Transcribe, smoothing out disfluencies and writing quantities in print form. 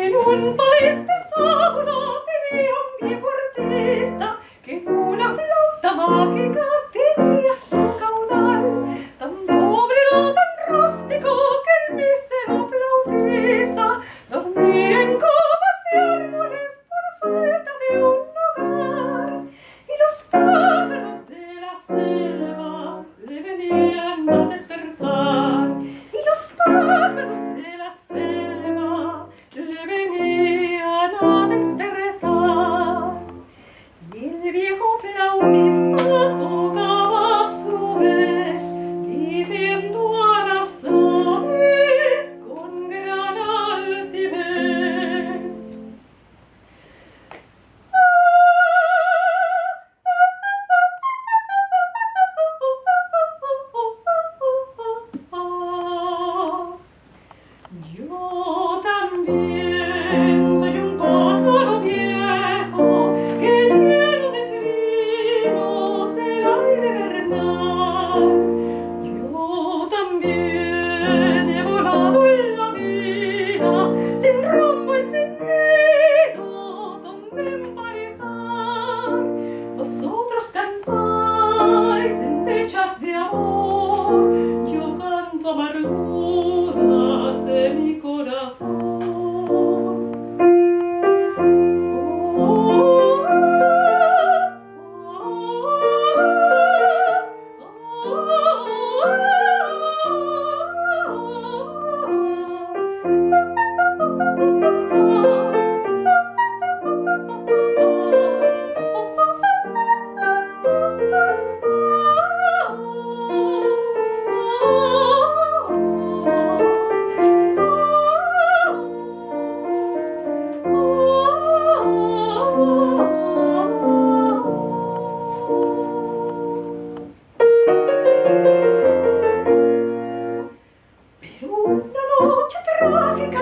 En un país de fábula vivía un viejo artista que en una flauta mágica tenía su caudal. Tan pobre era, tan rústico, que el mísero flautista dormía en copas de árboles por falta de un hogar. Y los pájaros de la selva le venían a despertar. Y los pájaros de la selva le venían a despertar. Y el viejo flautista tocaba a su vez, pidiendo a las aves con gran altivez. Yo también soy un pájaro viejo que lleno de trinos el aire vernal. Yo también he volado en la vida sin rumbo y sin nido donde emparejar. Vosotros cantáis en fechas de amor, yo canto amarguras de mi corazón. Pero una noche trágica